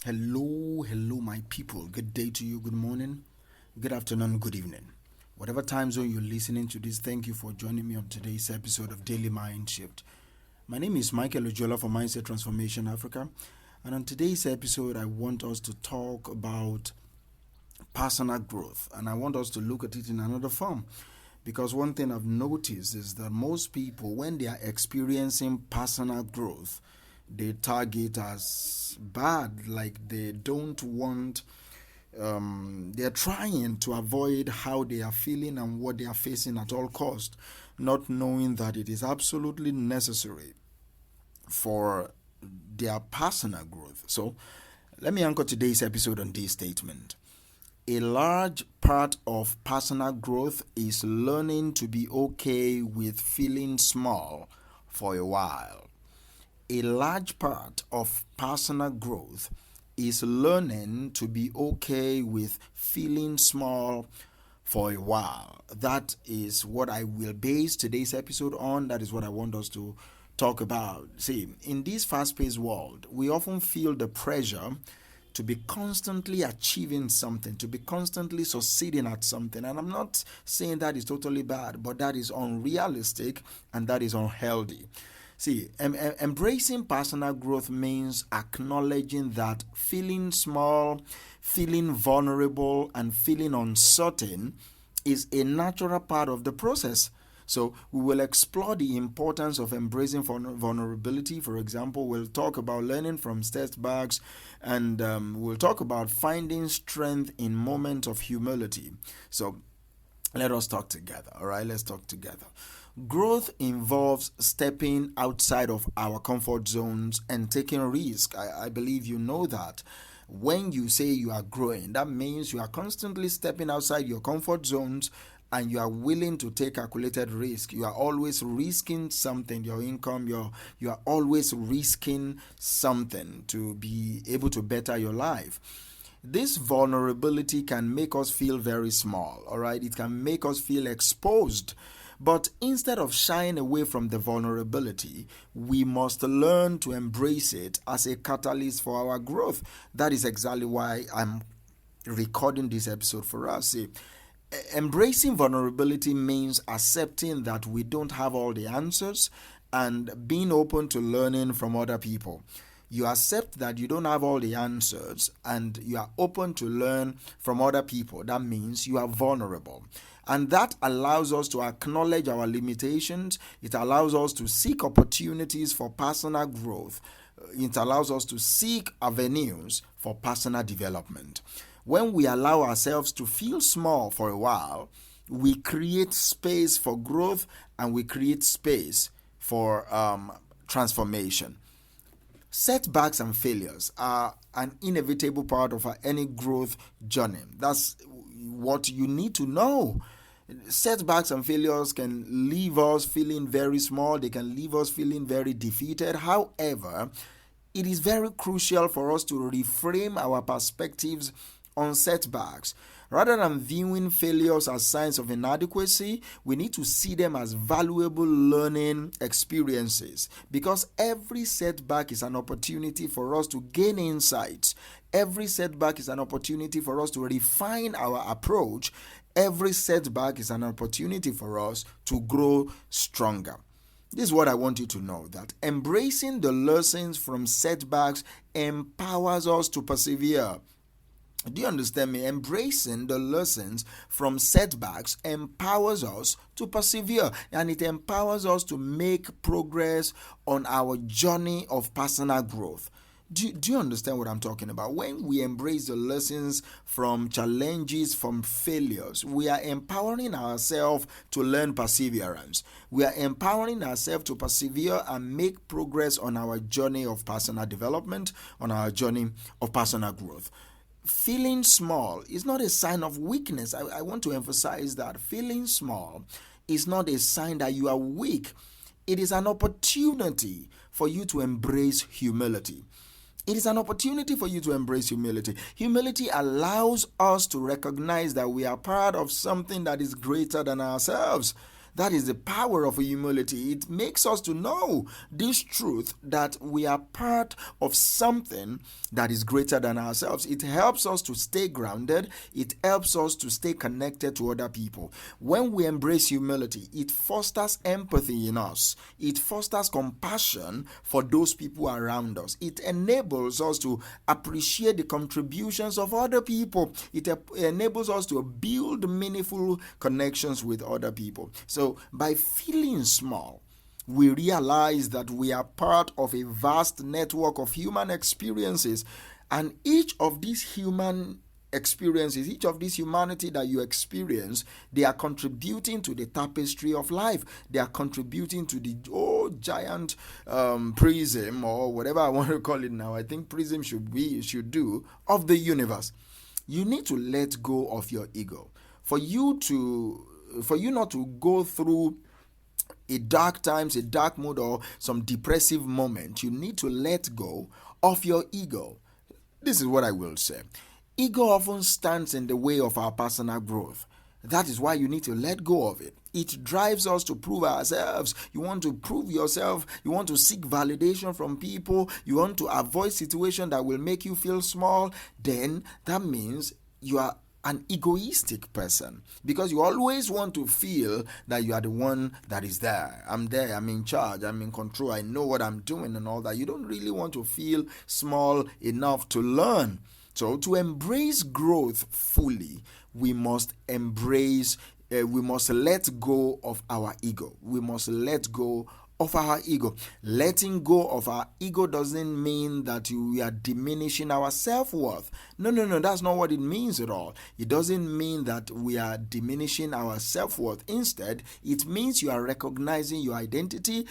Hello, my people. Good day to you, good morning, good afternoon, good evening. Whatever time zone you're listening to this, thank you for joining me on today's episode of Daily Mind Shift. My name is Michael Ojola from Mindset Transformation Africa, and on today's episode, I want us to talk about personal growth, and I want us to look at it in another form. Because one thing I've noticed is that most people, when they are experiencing personal growth, they target as bad, like they don't want, they're trying to avoid how they are feeling and what they are facing at all cost, not knowing that it is absolutely necessary for their personal growth. So let me anchor today's episode on this statement. A large part of personal growth is learning to be okay with feeling small for a while. A large part of personal growth is learning to be okay with feeling small for a while. That is what I will base today's episode on. That is what I want us to talk about. See, in this fast-paced world, we often feel the pressure to be constantly achieving something, to be constantly succeeding at something. And I'm not saying that is totally bad, but that is unrealistic and that is unhealthy. See, embracing personal growth means acknowledging that feeling small, feeling vulnerable, and feeling uncertain is a natural part of the process. So we will explore the importance of embracing vulnerability. For example, we'll talk about learning from setbacks, and we'll talk about finding strength in moments of humility. So let us talk together. All right, let's talk together. Growth involves stepping outside of our comfort zones and taking risk. I believe you know that. When you say you are growing, that means you are constantly stepping outside your comfort zones and you are willing to take calculated risk. You are always risking something, your income, you are always risking something to be able to better your life. This vulnerability can make us feel very small, all right? It can make us feel exposed. But instead of shying away from the vulnerability, we must learn to embrace it as a catalyst for our growth. That is exactly why I'm recording this episode for us. See, embracing vulnerability means accepting that we don't have all the answers and being open to learning from other people. You accept that you don't have all the answers and you are open to learn from other people. That means you are vulnerable. And that allows us to acknowledge our limitations. It allows us to seek opportunities for personal growth. It allows us to seek avenues for personal development. When we allow ourselves to feel small for a while, we create space for growth and we create space for transformation. Setbacks and failures are an inevitable part of any growth journey. That's what you need to know. Setbacks and failures can leave us feeling very small. They can leave us feeling very defeated. However, it is very crucial for us to reframe our perspectives on setbacks. Rather than viewing failures as signs of inadequacy, we need to see them as valuable learning experiences, because every setback is an opportunity for us to gain insights. Every setback is an opportunity for us to refine our approach. Every setback is an opportunity for us to grow stronger. This is what I want you to know, that embracing the lessons from setbacks empowers us to persevere. Do you understand me? Embracing the lessons from setbacks empowers us to persevere, and it empowers us to make progress on our journey of personal growth. Do you understand what I'm talking about? When we embrace the lessons from challenges, from failures, we are empowering ourselves to learn perseverance. We are empowering ourselves to persevere and make progress on our journey of personal development, on our journey of personal growth. Feeling small is not a sign of weakness. I want to emphasize that. Feeling small is not a sign that you are weak. It is an opportunity for you to embrace humility. It is an opportunity for you to embrace humility. Humility allows us to recognize that we are part of something that is greater than ourselves. That is the power of humility. It makes us to know this truth that we are part of something that is greater than ourselves. It helps us to stay grounded. It helps us to stay connected to other people. When we embrace humility, it fosters empathy in us. It fosters compassion for those people around us. It enables us to appreciate the contributions of other people. It enables us to build meaningful connections with other people. So by feeling small, we realize that we are part of a vast network of human experiences, and each of these human experiences, each of this humanity that you experience, they are contributing to the tapestry of life. They are contributing to the giant prism, or whatever I want to call it now. I think prism should do, of the universe. You need to let go of your ego. For you not to go through a dark times, a dark mood, or some depressive moment, you need to let go of your ego. This is what I will say. Ego often stands in the way of our personal growth. That is why you need to let go of it. It drives us to prove ourselves. You want to prove yourself. You want to seek validation from people. You want to avoid situations that will make you feel small. Then that means you are an egoistic person, because you always want to feel that you are the one that is there. I'm there, I'm in charge, I'm in control, I know what I'm doing and all that. You don't really want to feel small enough to learn. So to embrace growth fully, we must let go of our ego. We must let go of our ego. Letting go of our ego doesn't mean that we are diminishing our self-worth. No, that's not what it means at all. It doesn't mean that we are diminishing our self-worth. Instead, it means you are recognizing your identity,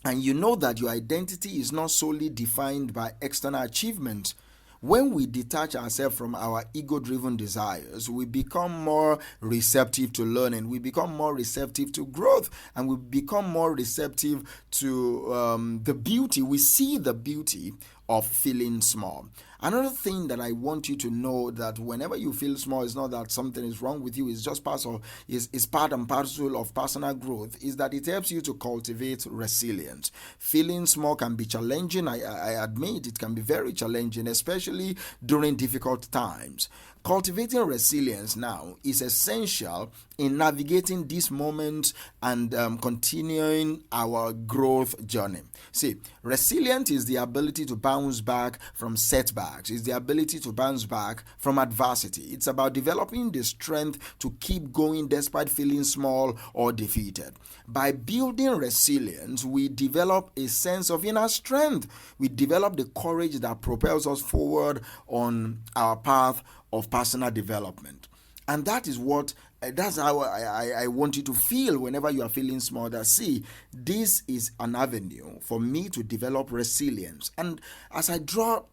and you know that your identity is not solely defined by external achievements. When we detach ourselves from our ego-driven desires, we become more receptive to learning, we become more receptive to growth, and we become more receptive to the beauty. We see the beauty of feeling small. Another thing that I want you to know, that whenever you feel small, it's not that something is wrong with you, it's just part and parcel of personal growth, is that it helps you to cultivate resilience. Feeling small can be challenging. I admit it can be very challenging, especially during difficult times. Cultivating resilience now is essential in navigating these moments and continuing our growth journey. See, resilience is the ability to bounce back from setbacks. It's the ability to bounce back from adversity. It's about developing the strength to keep going despite feeling small or defeated. By building resilience, we develop a sense of inner strength. We develop the courage that propels us forward on our path of personal development. And that's how I want you to feel whenever you are feeling small, that see, this is an avenue for me to develop resilience. And as I draw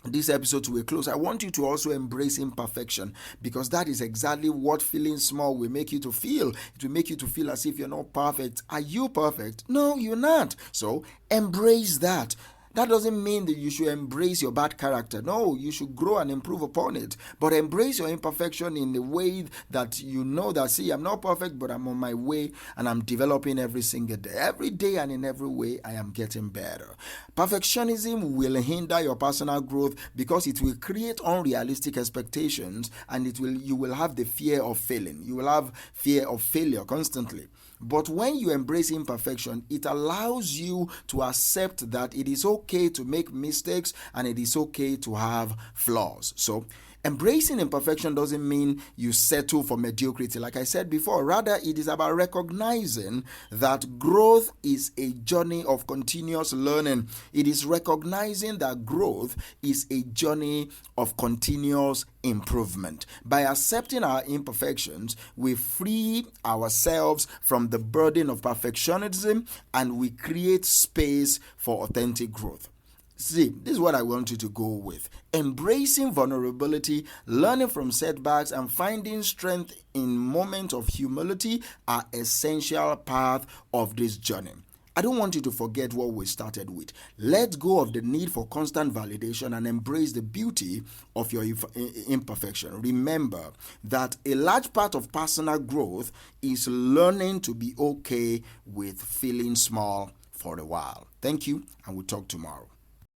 this episode to a close, I want you to also embrace imperfection, because that is exactly what feeling small will make you to feel. It will make you to feel as if you're not perfect. Are you perfect? No, you're not. So embrace that. That doesn't mean that you should embrace your bad character. No, you should grow and improve upon it. But embrace your imperfection in the way that you know that, see, I'm not perfect, but I'm on my way and I'm developing every single day. Every day and in every way, I am getting better. Perfectionism will hinder your personal growth, because it will create unrealistic expectations, and you will have the fear of failing. You will have fear of failure constantly. But when you embrace imperfection, it allows you to accept that it is okay to make mistakes and it is okay to have flaws. So, embracing imperfection doesn't mean you settle for mediocrity, like I said before. Rather, it is about recognizing that growth is a journey of continuous learning. It is recognizing that growth is a journey of continuous improvement. By accepting our imperfections, we free ourselves from the burden of perfectionism, and we create space for authentic growth. See, this is what I want you to go with. Embracing vulnerability, learning from setbacks, and finding strength in moments of humility are essential part of this journey. I don't want you to forget what we started with. Let go of the need for constant validation and embrace the beauty of your imperfection. Remember that a large part of personal growth is learning to be okay with feeling small for a while. Thank you, and we'll talk tomorrow.